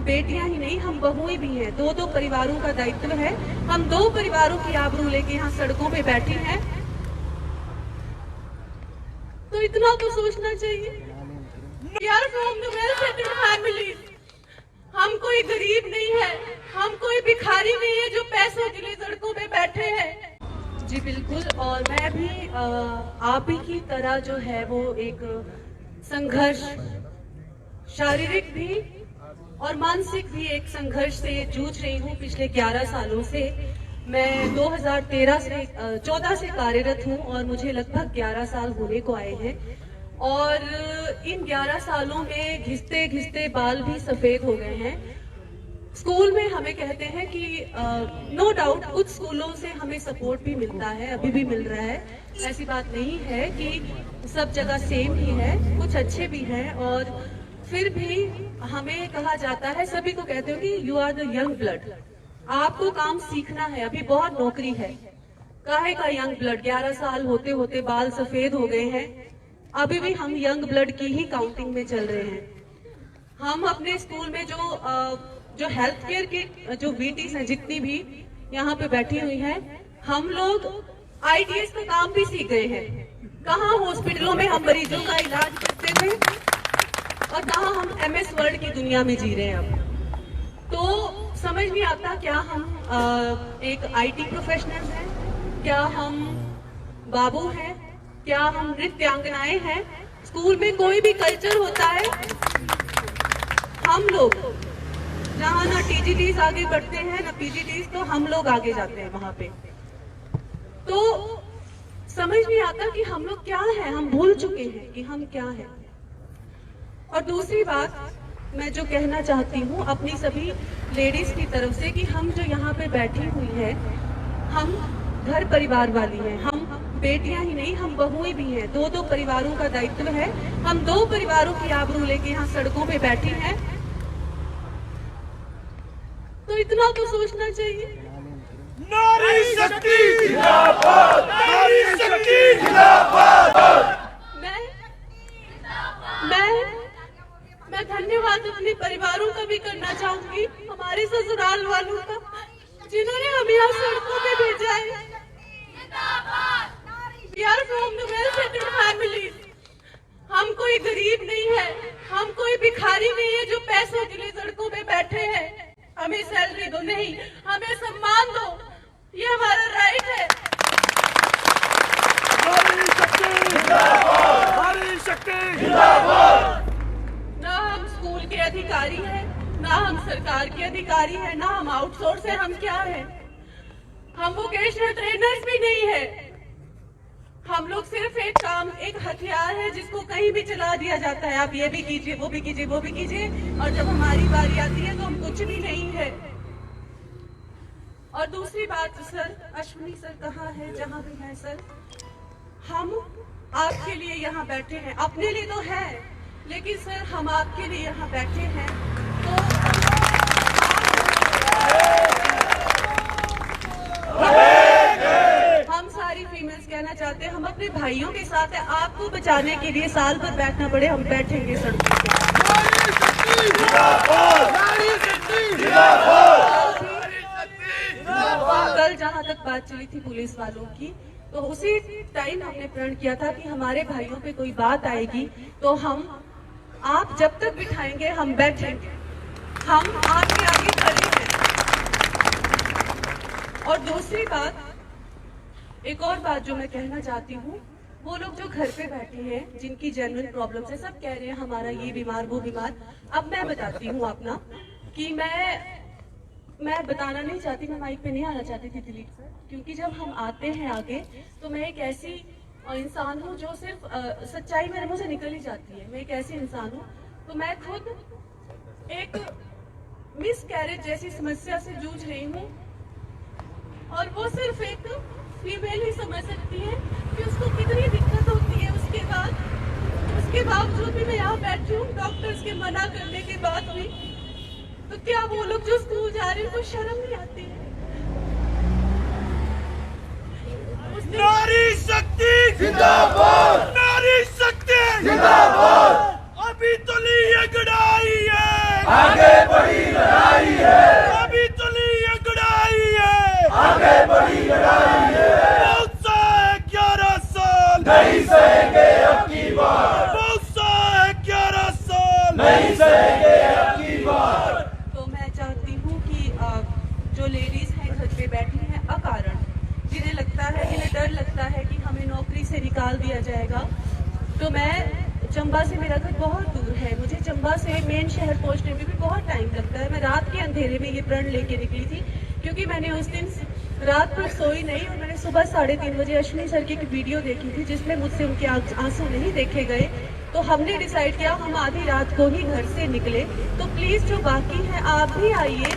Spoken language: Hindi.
बेटियां ही नहीं, हम बहुएं भी हैं। दो दो परिवारों का दायित्व है। हम दो परिवारों की आबरू लेके यहाँ सड़कों पे बैठे हैं, तो इतना तो सोचना चाहिए यार, from the well settled family. हम कोई गरीब नहीं है, हम कोई भिखारी नहीं है जो पैसों के लिए सड़कों पे बैठे हैं। जी बिल्कुल, और मैं भी आप ही की तरह जो है वो एक संघर्ष, शारीरिक भी और मानसिक भी एक संघर्ष से जूझ रही हूँ पिछले 11 सालों से। मैं 2013 से 14 से कार्यरत हूँ और मुझे लगभग 11 साल होने को आए हैं। और इन 11 सालों में घिसते घिसते बाल भी सफेद हो गए हैं। स्कूल में हमें कहते हैं कि नो डाउट कुछ स्कूलों से हमें सपोर्ट भी मिलता है, अभी भी मिल रहा है, ऐसी बात नहीं है कि सब जगह सेम ही है, कुछ अच्छे भी हैं। और फिर भी हमें कहा जाता है, सभी को कहते हो कि you are the young blood, आपको काम सीखना है, अभी बहुत नौकरी है। काहे का यंग ब्लड, 11 साल होते होते बाल सफेद हो गए हैं, अभी भी हम यंग ब्लड की ही काउंटिंग में चल रहे हैं। हम अपने स्कूल में जो हेल्थ केयर की जो वीटीज हैं, जितनी भी यहाँ पे बैठी हुई हैं, हम लोग आईटीएस का काम भी सीख गए हैं। कहाँ हॉस्पिटलों में हम मरीजों का इलाज करते थे और कहाँ हम एमएस वर्ल्ड की दुनिया में जी रहे हैं अब। तो समझ नहीं आता, क्या हम एक आईटी प्रोफेशनल हैं, क्या हम बाबू हैं, क्या हम नृत्यांगनाएं हैं। स्कूल में कोई भी कल्चर होता है, हम लोग जहाँ ना टीजीटीज आगे बढ़ते हैं ना पीजीटीज, तो हम लोग आगे जाते हैं वहां पे। तो समझ नहीं आता कि हम लोग क्या है, हम भूल चुके हैं कि हम क्या है। और दूसरी बात मैं जो कहना चाहती हूँ अपनी सभी लेडीज की तरफ से, कि हम जो यहाँ पे बैठी हुई है, हम घर परिवार वाली हैं, हम बेटियां ही नहीं, हम बहुएं भी हैं। दो दो परिवारों का दायित्व है। हम दो परिवारों की आबरू लेके यहाँ सड़कों पे बैठे हैं, तो इतना तो सोचना चाहिए। नारी शक्ति जिंदाबाद, नारी शक्ति जिंदाबाद। मैं धन्यवाद अपने परिवारों का भी करना चाहूंगी, हमारे ससुराल वालों का, जिन्होंने हमें यहाँ सड़कों पे भेजा है। यार, from the well settled family. हम कोई गरीब नहीं है, हम कोई भिखारी नहीं है जो पैसों के लिए सड़कों पे बैठे हैं। हमें सैलरी दो, नहीं, हमें सम्मान दो, ये हमारा राइट है। नारी शक्ति जिंदाबाद, नारी शक्ति जिंदाबाद। ना हम स्कूल के अधिकारी हैं, ना हम सरकार के अधिकारी हैं, ना हम आउटसोर्स हैं। हम क्या हैं? हम वोकेशनल ट्रेनर्स भी नहीं है। हम लोग सिर्फ एक काम, एक हथियार है जिसको कहीं भी चला दिया जाता है। आप ये भी कीजिए, वो भी कीजिए, वो भी कीजिए, और जब हमारी बारी आती है तो हम कुछ भी नहीं है। और दूसरी बात, सर अश्विनी सर कहाँ है? जहाँ भी है सर, हम आपके लिए यहाँ बैठे हैं, अपने लिए तो है, लेकिन सर हम आपके लिए यहाँ बैठे हैं। तो हम सारी फीमेल्स कहना चाहते हैं, हम अपने भाइयों के साथ हैं। आपको बचाने के लिए साल भर बैठना पड़े, हम बैठेंगे सड़कों पे। कल जहाँ तक बात चली थी पुलिस वालों की, तो उसी टाइम हमने प्रण किया था कि हमारे भाइयों पे कोई बात आएगी तो हम, आप जब तक बिठाएंगे हम बैठेंगे, हम आपके आगे खड़े हैं। और दूसरी बात, एक और बात जो मैं कहना चाहती हूँ, वो लोग जो घर पे बैठे हैं, जिनकी जेन्युइन प्रॉब्लम्स है, सब कह रहे हैं हमारा ये बीमार वो बीमार। अब मैं बताती हूँ अपना, कि मैं बताना नहीं चाहती, मैं माइक पे नहीं आना चाहती थी दिलीप सर, क्योंकि जब हम आते हैं आगे तो मैं एक ऐसी इंसान हूँ जो सिर्फ सच्चाई मेरे मुंह से निकल ही जाती है। मैं एक ऐसी इंसान हूँ, तो मैं खुद एक मिस कैरेज जैसी समस्या से जूझ रही हूँ, और वो सिर्फ एक फीमेल ही समझ सकती है कि उसको कितनी दिक्कत होती है। उसके बावजूद भी मैं यहाँ बैठी हूँ, डॉक्टर्स के मना करने के बाद भी। तो क्या वो लोग जो स्कूल जा रहे हैं, को शर्म नहीं आती है? नारी शक्ति जिंदाबाद, नारी शक्ति जिंदाबाद। अभी तो लिए गड़ाई है, आगे बढ़ी लड़ाई है। मौसा है 11 साल नहीं सहेंगे अब की बार। मौसा है 11 साल नहीं सहेंगे अब की बार। तो मैं चाहती हूँ कि जो लेडीज हैं घर पे बैठी हैं अकारण, जिन्हें लगता है, जिन्हें डर लगता है कि हमें नौकरी से निकाल दिया जाएगा, तो मैं चंबा से, मेरा घर बहुत दूर है, मुझे चंबा से मेन शहर पहुंचने में भी बहुत टाइम लगता है। मैं रात के अंधेरे में ये प्रण लेके निकली थी, क्योंकि मैंने उस दिन रात भर सोई नहीं और मैंने सुबह 3:30 बजे अश्विनी सर की एक वीडियो देखी थी जिसमें मुझसे उनके आंसू नहीं देखे गए। तो हमने डिसाइड किया हम आधी रात को ही घर से निकले। तो प्लीज जो बाकी हैं आप भी आइए।